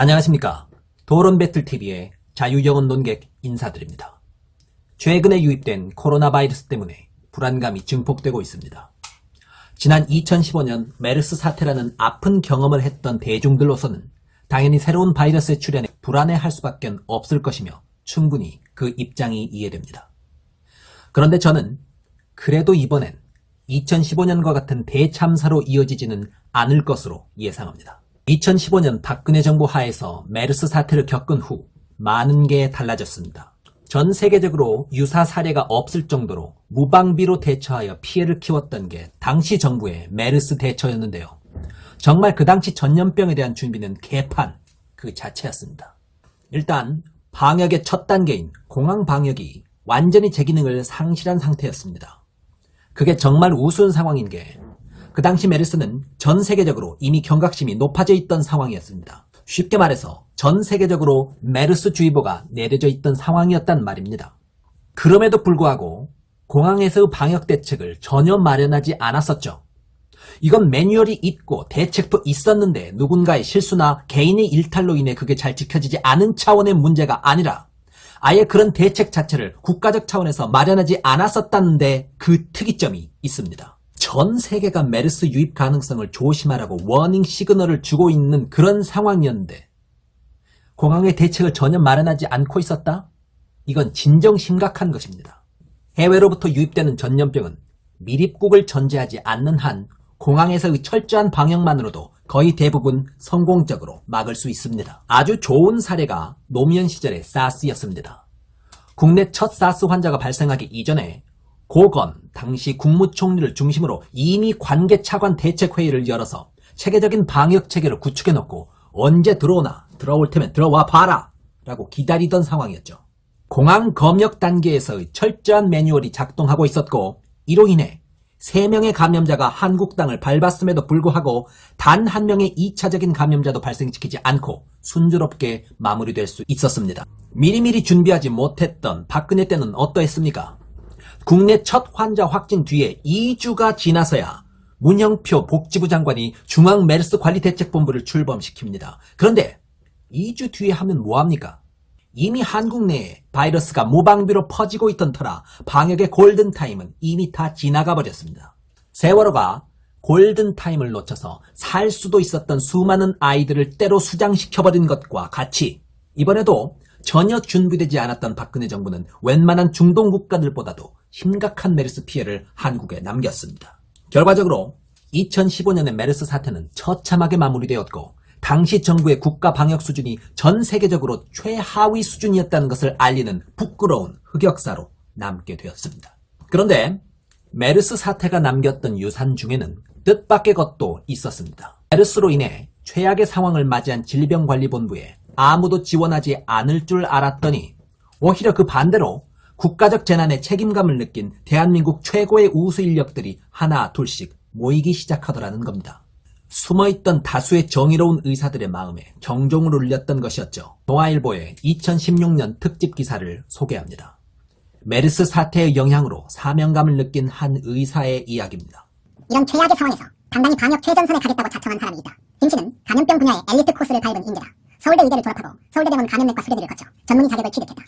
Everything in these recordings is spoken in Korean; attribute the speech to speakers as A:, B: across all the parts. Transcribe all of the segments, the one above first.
A: 안녕하십니까. 토론배틀TV의 자유영혼 논객 인사드립니다. 최근에 유입된 코로나 바이러스 때문에 불안감이 증폭되고 있습니다. 지난 2015년 메르스 사태라는 아픈 경험을 했던 대중들로서는 당연히 새로운 바이러스의 출현에 불안해할 수밖에 없을 것이며 충분히 그 입장이 이해됩니다. 그런데 저는 그래도 이번엔 2015년과 같은 대참사로 이어지지는 않을 것으로 예상합니다. 2015년 박근혜 정부 하에서 메르스 사태를 겪은 후 많은 게 달라졌습니다. 전 세계적으로 유사 사례가 없을 정도로 무방비로 대처하여 피해를 키웠던 게 당시 정부의 메르스 대처였는데요. 정말 그 당시 전염병에 대한 준비는 개판 그 자체였습니다. 일단 방역의 첫 단계인 공항 방역이 완전히 제 기능을 상실한 상태였습니다. 그게 정말 우스운 상황인 게 그 당시 메르스는 전 세계적으로 이미 경각심이 높아져 있던 상황이었습니다. 쉽게 말해서 전 세계적으로 메르스 주의보가 내려져 있던 상황이었단 말입니다. 그럼에도 불구하고 공항에서의 방역 대책을 전혀 마련하지 않았었죠. 이건 매뉴얼이 있고 대책도 있었는데 누군가의 실수나 개인의 일탈로 인해 그게 잘 지켜지지 않은 차원의 문제가 아니라 아예 그런 대책 자체를 국가적 차원에서 마련하지 않았었다는데 그 특이점이 있습니다. 전 세계가 메르스 유입 가능성을 조심하라고 워닝 시그널을 주고 있는 그런 상황이었는데 공항의 대책을 전혀 마련하지 않고 있었다? 이건 진정 심각한 것입니다. 해외로부터 유입되는 전염병은 밀입국을 전제하지 않는 한 공항에서의 철저한 방역만으로도 거의 대부분 성공적으로 막을 수 있습니다. 아주 좋은 사례가 노무현 시절의 사스였습니다. 국내 첫 사스 환자가 발생하기 이전에 고건 당시 국무총리를 중심으로 이미 관계 차관 대책회의를 열어서 체계적인 방역 체계를 구축해놓고 언제 들어오나 들어올 테면 들어와 봐라 라고 기다리던 상황이었죠. 공항 검역 단계에서의 철저한 매뉴얼이 작동하고 있었고 이로 인해 3명의 감염자가 한국 땅을 밟았음에도 불구하고 단 한 명의 2차적인 감염자도 발생시키지 않고 순조롭게 마무리될 수 있었습니다. 미리미리 준비하지 못했던 박근혜 때는 어떠했습니까? 국내 첫 환자 확진 뒤에 2주가 지나서야 문영표 복지부 장관이 중앙메르스관리대책본부를 출범시킵니다. 그런데 2주 뒤에 하면 뭐합니까? 이미 한국 내에 바이러스가 무방비로 퍼지고 있던 터라 방역의 골든타임은 이미 다 지나가 버렸습니다. 세월호가 골든타임을 놓쳐서 살 수도 있었던 수많은 아이들을 때로 수장시켜버린 것과 같이 이번에도 전혀 준비되지 않았던 박근혜 정부는 웬만한 중동 국가들보다도 심각한 메르스 피해를 한국에 남겼습니다. 결과적으로 2015년의 메르스 사태는 처참하게 마무리되었고 당시 정부의 국가 방역 수준이 전 세계적으로 최하위 수준이었다는 것을 알리는 부끄러운 흑역사로 남게 되었습니다. 그런데 메르스 사태가 남겼던 유산 중에는 뜻밖의 것도 있었습니다. 메르스로 인해 최악의 상황을 맞이한 질병관리본부에 아무도 지원하지 않을 줄 알았더니 오히려 그 반대로 국가적 재난에 책임감을 느낀 대한민국 최고의 우수 인력들이 하나 둘씩 모이기 시작하더라는 겁니다. 숨어있던 다수의 정의로운 의사들의 마음에 경종을 울렸던 것이었죠. 동아일보의 2016년 특집 기사를 소개합니다. 메르스 사태의 영향으로 사명감을 느낀 한 의사의 이야기입니다.
B: 이런 최악의 상황에서 당당히 방역 최전선에 가겠다고 자청한 사람이 있다. 김 씨는 감염병 분야의 엘리트 코스를 밟은 인재다. 서울대 의대를 졸업하고 서울대병원 감염내과 수료대를 거쳐 전문의 자격을 취득했다.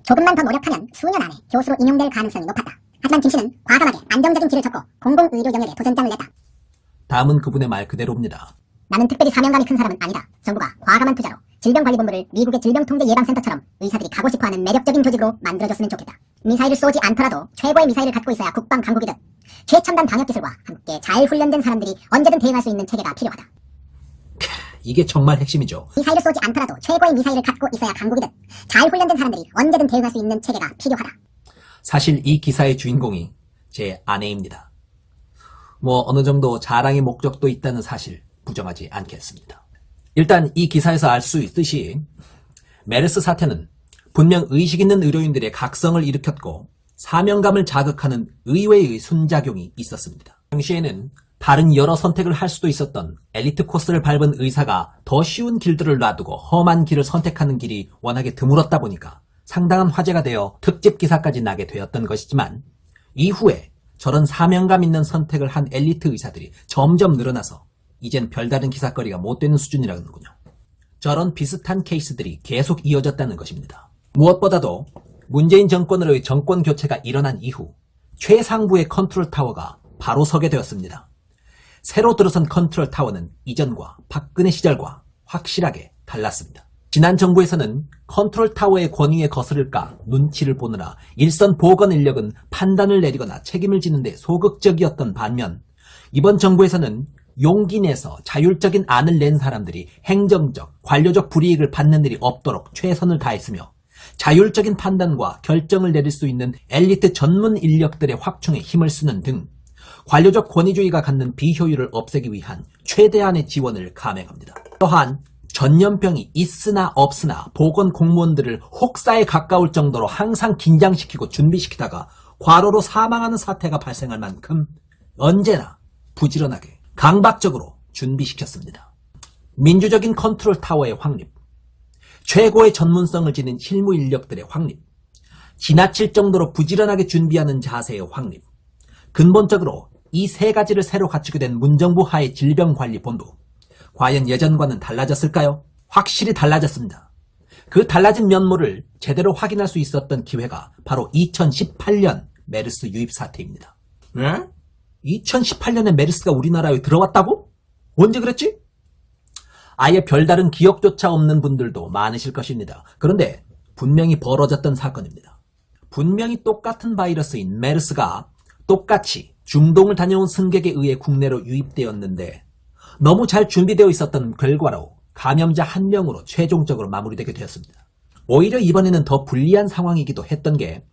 B: 조금만 더 노력하면 수년 안에 교수로 임용될 가능성이 높았다. 하지만 김 씨는 과감하게 안정적인 길을 쳤고 공공의료 영역에 도전장을 냈다.
A: 다음은 그분의 말 그대로입니다.
B: 나는 특별히 사명감이 큰 사람은 아니다. 정부가 과감한 투자로 질병관리본부를 미국의 질병통제예방센터처럼 의사들이 가고 싶어하는 매력적인 조직으로 만들어줬으면 좋겠다. 미사일을 쏘지 않더라도 최고의 미사일을 갖고 있어야 국방 강국이듯 최첨단 방역기술과 함께 잘 훈련된 사람들이 언제든 대응할 수 있는 체계가 필요하다.
A: 이게 정말 핵심이죠.
B: 미사일을 쏘지 않더라도 최고의 미사일을 갖고 있어야 강국이듯 잘 훈련된 사람들이 언제든 대응할 수 있는 체계가 필요하다.
A: 사실 이 기사의 주인공이 제 아내입니다. 어느 정도 자랑의 목적도 있다는 사실 부정하지 않겠습니다. 일단 이 기사에서 알 수 있듯이 메르스 사태는 분명 의식 있는 의료인들의 각성을 일으켰고 사명감을 자극하는 의외의 순작용이 있었습니다. 당시에는 다른 여러 선택을 할 수도 있었던 엘리트 코스를 밟은 의사가 더 쉬운 길들을 놔두고 험한 길을 선택하는 길이 워낙에 드물었다 보니까 상당한 화제가 되어 특집 기사까지 나게 되었던 것이지만 이후에 저런 사명감 있는 선택을 한 엘리트 의사들이 점점 늘어나서 이젠 별다른 기사거리가 못 되는 수준이라는군요. 저런 비슷한 케이스들이 계속 이어졌다는 것입니다. 무엇보다도 문재인 정권으로의 정권 교체가 일어난 이후 최상부의 컨트롤 타워가 바로 서게 되었습니다. 새로 들어선 컨트롤 타워는 이전과 박근혜 시절과 확실하게 달랐습니다. 지난 정부에서는 컨트롤 타워의 권위에 거스를까 눈치를 보느라 일선 보건 인력은 판단을 내리거나 책임을 지는 데 소극적이었던 반면 이번 정부에서는 용기 내서 자율적인 안을 낸 사람들이 행정적, 관료적 불이익을 받는 일이 없도록 최선을 다했으며 자율적인 판단과 결정을 내릴 수 있는 엘리트 전문 인력들의 확충에 힘을 쓰는 등 관료적 권위주의가 갖는 비효율을 없애기 위한 최대한의 지원을 감행합니다. 또한 전염병이 있으나 없으나 보건 공무원들을 혹사에 가까울 정도로 항상 긴장시키고 준비시키다가 과로로 사망하는 사태가 발생할 만큼 언제나 부지런하게 강박적으로 준비시켰습니다. 민주적인 컨트롤 타워의 확립, 최고의 전문성을 지닌 실무 인력들의 확립, 지나칠 정도로 부지런하게 준비하는 자세의 확립, 근본적으로 이 세 가지를 새로 갖추게 된 문정부 하의 질병관리본부, 과연 예전과는 달라졌을까요? 확실히 달라졌습니다. 그 달라진 면모를 제대로 확인할 수 있었던 기회가 바로 2018년 메르스 유입 사태입니다. 네? 2018년에 메르스가 우리나라에 들어왔다고? 언제 그랬지? 아예 별다른 기억조차 없는 분들도 많으실 것입니다. 그런데 분명히 벌어졌던 사건입니다. 분명히 똑같은 바이러스인 메르스가 똑같이 중동을 다녀온 승객에 의해 국내로 유입되었는데 너무 잘 준비되어 있었던 결과로 감염자 1명으로 최종적으로 마무리되게 되었습니다. 오히려 이번에는 더 불리한 상황이기도 했던 게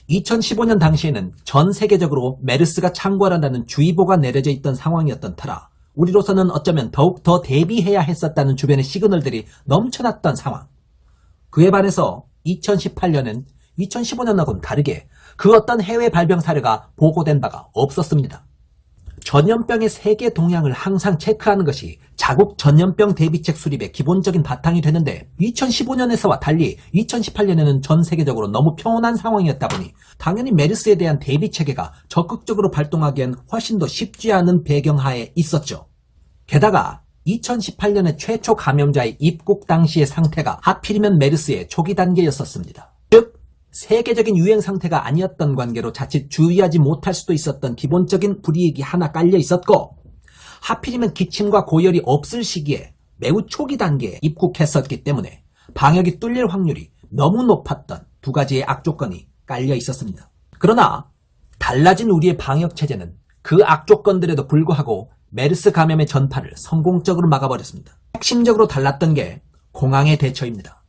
A: 2015년 당시에는 전 세계적으로 메르스가 창궐한다는 주의보가 내려져 있던 상황이었던 터라 우리로서는 어쩌면 더욱 더 대비해야 했었다는 주변의 시그널들이 넘쳐났던 상황. 그에 반해서 2018년은 2015년하고는 다르게 그 어떤 해외 발병 사례가 보고된 바가 없었습니다. 전염병의 세계 동향을 항상 체크하는 것이 자국 전염병 대비책 수립의 기본적인 바탕이 되는데 2015년에서와 달리 2018년에는 전 세계적으로 너무 평온한 상황이었다 보니 당연히 메르스에 대한 대비체계가 적극적으로 발동하기엔 훨씬 더 쉽지 않은 배경하에 있었죠. 게다가 2018년의 최초 감염자의 입국 당시의 상태가 하필이면 메르스의 초기 단계였었습니다. 즉 세계적인 유행 상태가 아니었던 관계로 자칫 주의하지 못할 수도 있었던 기본적인 불이익이 하나 깔려 있었고 하필이면 기침과 고열이 없을 시기에 매우 초기 단계에 입국했었기 때문에 방역이 뚫릴 확률이 너무 높았던 두 가지의 악조건이 깔려 있었습니다. 그러나 달라진 우리의 방역 체제는 그 악조건들에도 불구하고 메르스 감염의 전파를 성공적으로 막아버렸습니다. 핵심적으로 달랐던 게 공항의 대처입니다.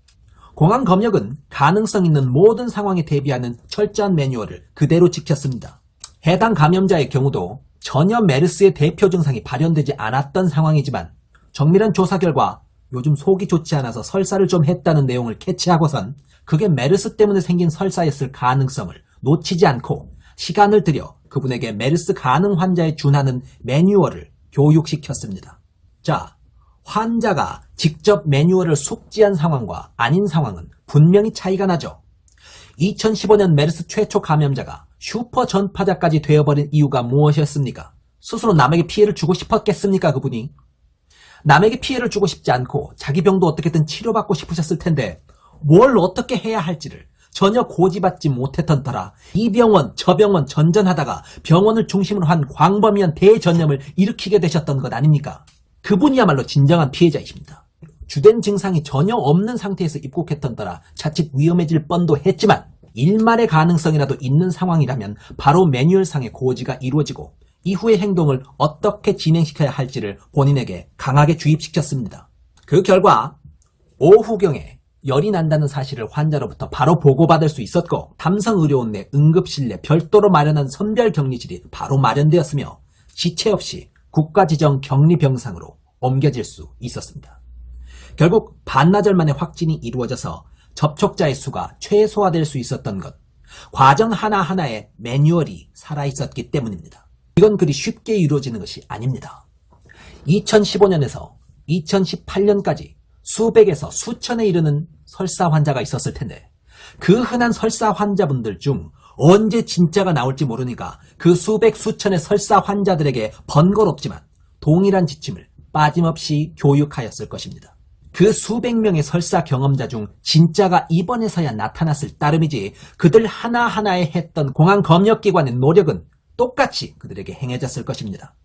A: 공항 검역은 가능성 있는 모든 상황에 대비하는 철저한 매뉴얼을 그대로 지켰습니다. 해당 감염자의 경우도 전혀 메르스의 대표 증상이 발현되지 않았던 상황이지만 정밀한 조사 결과 요즘 속이 좋지 않아서 설사를 좀 했다는 내용을 캐치하고선 그게 메르스 때문에 생긴 설사였을 가능성을 놓치지 않고 시간을 들여 그분에게 메르스 가능 환자에 준하는 매뉴얼을 교육시켰습니다. 자, 환자가 직접 매뉴얼을 숙지한 상황과 아닌 상황은 분명히 차이가 나죠. 2015년 메르스 최초 감염자가 슈퍼 전파자까지 되어버린 이유가 무엇이었습니까? 스스로 남에게 피해를 주고 싶었겠습니까, 그분이? 남에게 피해를 주고 싶지 않고 자기 병도 어떻게든 치료받고 싶으셨을 텐데 뭘 어떻게 해야 할지를 전혀 고지받지 못했던 터라 이 병원 저 병원 전전하다가 병원을 중심으로 한 광범위한 대전염을 일으키게 되셨던 것 아닙니까? 그분이야말로 진정한 피해자이십니다. 주된 증상이 전혀 없는 상태에서 입국했던 터라 자칫 위험해질 뻔도 했지만 일말의 가능성이라도 있는 상황이라면 바로 매뉴얼상의 고지가 이루어지고 이후의 행동을 어떻게 진행시켜야 할지를 본인에게 강하게 주입시켰습니다. 그 결과 오후경에 열이 난다는 사실을 환자로부터 바로 보고받을 수 있었고 삼성의료원 내 응급실 내 별도로 마련한 선별격리실이 바로 마련되었으며 지체 없이 국가지정 격리병상으로 옮겨질 수 있었습니다. 결국 반나절 만에 확진이 이루어져서 접촉자의 수가 최소화될 수 있었던 것, 과정 하나하나에 매뉴얼이 살아있었기 때문입니다. 이건 그리 쉽게 이루어지는 것이 아닙니다. 2015년에서 2018년까지 수백에서 수천에 이르는 설사 환자가 있었을 텐데 그 흔한 설사 환자분들 중 언제 진짜가 나올지 모르니까 그 수백 수천의 설사 환자들에게 번거롭지만 동일한 지침을 빠짐없이 교육하였을 것입니다. 그 수백 명의 설사 경험자 중 진짜가 입원해서야 나타났을 따름이지 그들 하나하나에 했던 공항 검역기관의 노력은 똑같이 그들에게 행해졌을 것입니다.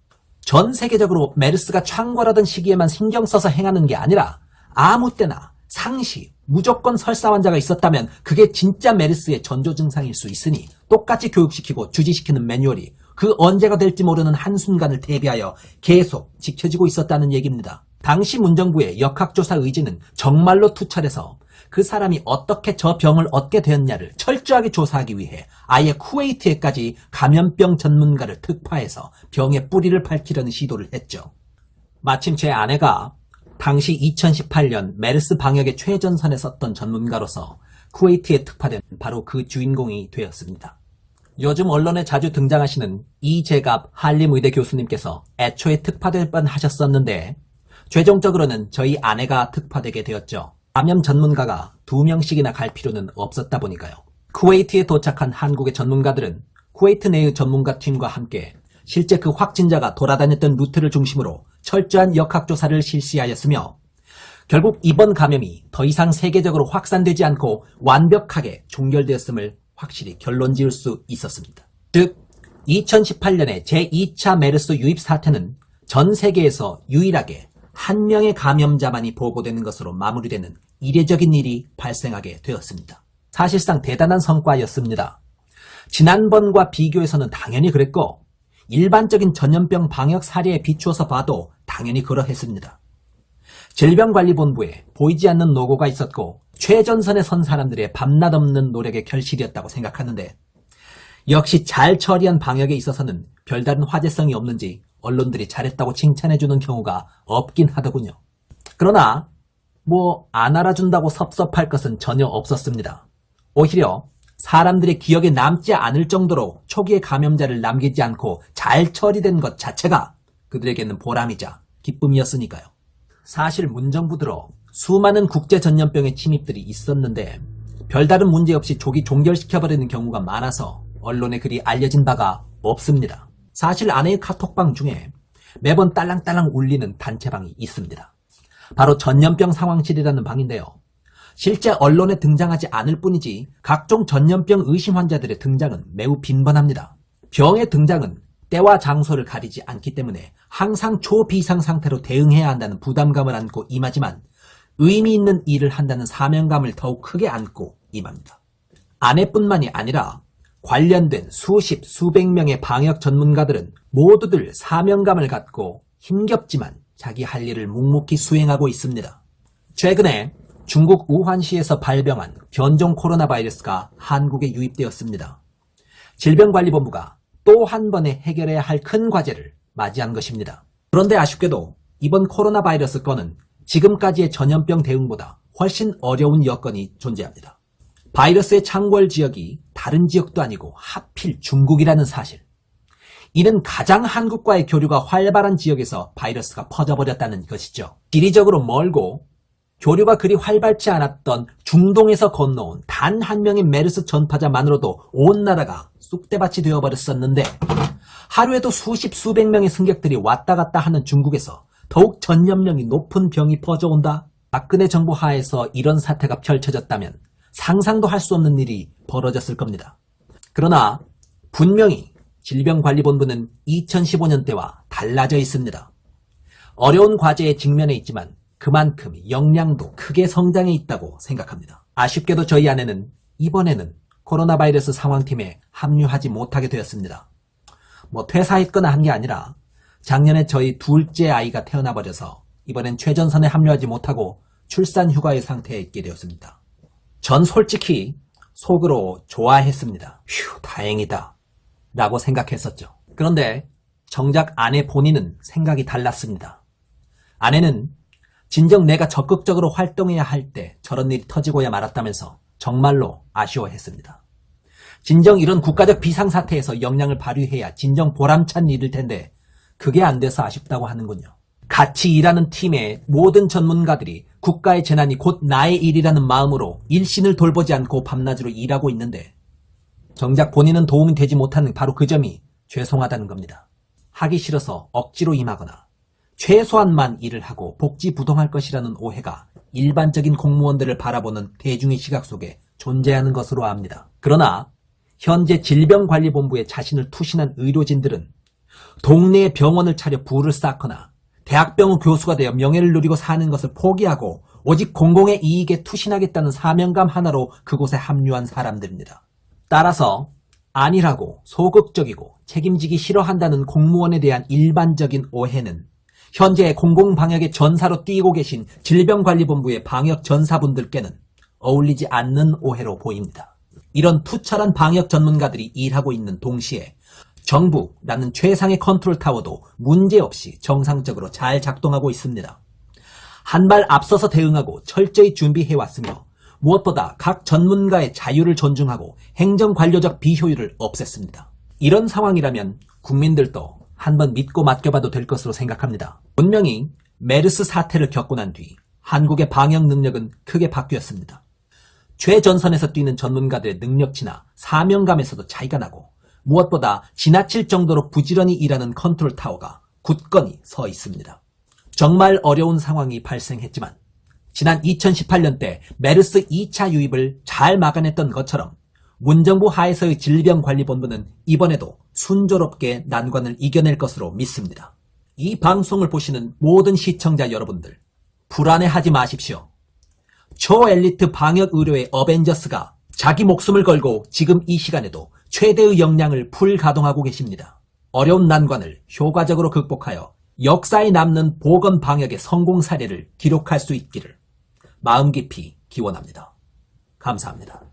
A: 전 세계적으로 메르스가 창궐하던 시기에만 신경 써서 행하는 게 아니라 아무 때나 상시 무조건 설사 환자가 있었다면 그게 진짜 메르스의 전조 증상일 수 있으니 똑같이 교육시키고 주지시키는 매뉴얼이 그 언제가 될지 모르는 한순간을 대비하여 계속 지켜지고 있었다는 얘기입니다. 당시 문정부의 역학조사 의지는 정말로 투철해서 그 사람이 어떻게 저 병을 얻게 되었냐를 철저하게 조사하기 위해 아예 쿠웨이트에까지 감염병 전문가를 특파해서 병의 뿌리를 밝히려는 시도를 했죠. 마침 제 아내가 당시 2018년 메르스 방역의 최전선에 섰던 전문가로서 쿠웨이트에 특파된 바로 그 주인공이 되었습니다. 요즘 언론에 자주 등장하시는 이재갑 한림의대 교수님께서 애초에 특파될 뻔 하셨었는데 최종적으로는 저희 아내가 특파되게 되었죠. 감염 전문가가 2명씩이나 갈 필요는 없었다 보니까요. 쿠웨이트에 도착한 한국의 전문가들은 쿠웨이트 내의 전문가 팀과 함께 실제 그 확진자가 돌아다녔던 루트를 중심으로 철저한 역학조사를 실시하였으며 결국 이번 감염이 더 이상 세계적으로 확산되지 않고 완벽하게 종결되었음을 확실히 결론 지을 수 있었습니다. 즉 2018년에 제2차 메르스 유입 사태는 전 세계에서 유일하게 한 명의 감염자만이 보고되는 것으로 마무리되는 이례적인 일이 발생하게 되었습니다. 사실상 대단한 성과였습니다. 지난번과 비교해서는 당연히 그랬고 일반적인 전염병 방역 사례에 비추어서 봐도 당연히 그러했습니다. 질병관리본부에 보이지 않는 노고가 있었고 최전선에 선 사람들의 밤낮 없는 노력의 결실이었다고 생각하는데 역시 잘 처리한 방역에 있어서는 별다른 화제성이 없는지 언론들이 잘했다고 칭찬해주는 경우가 없긴 하더군요. 그러나 안 알아준다고 섭섭할 것은 전혀 없었습니다. 오히려 사람들의 기억에 남지 않을 정도로 초기의 감염자를 남기지 않고 잘 처리된 것 자체가 그들에게는 보람이자 기쁨이었으니까요. 사실 문정부 들어 수많은 국제 전염병의 침입들이 있었는데 별다른 문제 없이 조기 종결시켜버리는 경우가 많아서 언론에 그리 알려진 바가 없습니다. 사실 아내의 카톡방 중에 매번 딸랑딸랑 울리는 단체방이 있습니다. 바로 전염병 상황실이라는 방인데요. 실제 언론에 등장하지 않을 뿐이지 각종 전염병 의심 환자들의 등장은 매우 빈번합니다. 병의 등장은 때와 장소를 가리지 않기 때문에 항상 초비상 상태로 대응해야 한다는 부담감을 안고 임하지만 의미 있는 일을 한다는 사명감을 더욱 크게 안고 임합니다. 아내뿐만이 아니라 관련된 수십, 수백 명의 방역 전문가들은 모두들 사명감을 갖고 힘겹지만 자기 할 일을 묵묵히 수행하고 있습니다. 최근에 중국 우한시에서 발병한 변종 코로나 바이러스가 한국에 유입되었습니다. 질병관리본부가 또 한 번에 해결해야 할 큰 과제를 맞이한 것입니다. 그런데 아쉽게도 이번 코로나 바이러스 건은 지금까지의 전염병 대응보다 훨씬 어려운 여건이 존재합니다. 바이러스의 창궐 지역이 다른 지역도 아니고 하필 중국이라는 사실. 이는 가장 한국과의 교류가 활발한 지역에서 바이러스가 퍼져버렸다는 것이죠. 지리적으로 멀고 교류가 그리 활발치 않았던 중동에서 건너온 단 한 명의 메르스 전파자만으로도 온 나라가 쑥대밭이 되어버렸었는데 하루에도 수십 수백 명의 승객들이 왔다 갔다 하는 중국에서 더욱 전염력이 높은 병이 퍼져온다? 박근혜 정부 하에서 이런 사태가 펼쳐졌다면 상상도 할 수 없는 일이 벌어졌을 겁니다. 그러나 분명히 질병관리본부는 2015년 때와 달라져 있습니다. 어려운 과제에 직면해 있지만 그만큼 역량도 크게 성장해 있다고 생각합니다. 아쉽게도 저희 아내는 이번에는 코로나 바이러스 상황팀에 합류하지 못하게 되었습니다. 퇴사했거나 한 게 아니라 작년에 저희 둘째 아이가 태어나 버려서 이번엔 최전선에 합류하지 못하고 출산 휴가의 상태에 있게 되었습니다. 전 솔직히 속으로 좋아했습니다. 휴, 다행이다 라고 생각했었죠. 그런데 정작 아내 본인은 생각이 달랐습니다. 아내는 진정 내가 적극적으로 활동해야 할 때 저런 일이 터지고야 말았다면서 정말로 아쉬워했습니다. 진정 이런 국가적 비상사태에서 역량을 발휘해야 진정 보람찬 일일 텐데 그게 안 돼서 아쉽다고 하는군요. 같이 일하는 팀의 모든 전문가들이 국가의 재난이 곧 나의 일이라는 마음으로 일신을 돌보지 않고 밤낮으로 일하고 있는데 정작 본인은 도움이 되지 못하는 바로 그 점이 죄송하다는 겁니다. 하기 싫어서 억지로 임하거나 최소한만 일을 하고 복지부동할 것이라는 오해가 일반적인 공무원들을 바라보는 대중의 시각 속에 존재하는 것으로 압니다. 그러나 현재 질병관리본부에 자신을 투신한 의료진들은 동네에 병원을 차려 부를 쌓거나 대학병원 교수가 되어 명예를 누리고 사는 것을 포기하고 오직 공공의 이익에 투신하겠다는 사명감 하나로 그곳에 합류한 사람들입니다. 따라서 안일하고 소극적이고 책임지기 싫어한다는 공무원에 대한 일반적인 오해는 현재 공공방역의 전사로 뛰고 계신 질병관리본부의 방역 전사분들께는 어울리지 않는 오해로 보입니다. 이런 투철한 방역 전문가들이 일하고 있는 동시에 정부라는 최상의 컨트롤 타워도 문제없이 정상적으로 잘 작동하고 있습니다. 한 발 앞서서 대응하고 철저히 준비해왔으며 무엇보다 각 전문가의 자유를 존중하고 행정관료적 비효율을 없앴습니다. 이런 상황이라면 국민들도 한번 믿고 맡겨봐도 될 것으로 생각합니다. 분명히 메르스 사태를 겪고 난 뒤 한국의 방역 능력은 크게 바뀌었습니다. 최전선에서 뛰는 전문가들의 능력치나 사명감에서도 차이가 나고 무엇보다 지나칠 정도로 부지런히 일하는 컨트롤 타워가 굳건히 서 있습니다. 정말 어려운 상황이 발생했지만 지난 2018년 때 메르스 2차 유입을 잘 막아냈던 것처럼 문정부 하에서의 질병관리본부는 이번에도 순조롭게 난관을 이겨낼 것으로 믿습니다. 이 방송을 보시는 모든 시청자 여러분들, 불안해하지 마십시오. 초엘리트 방역 의료의 어벤져스가 자기 목숨을 걸고 지금 이 시간에도 최대의 역량을 풀 가동하고 계십니다. 어려운 난관을 효과적으로 극복하여 역사에 남는 보건 방역의 성공 사례를 기록할 수 있기를 마음 깊이 기원합니다. 감사합니다.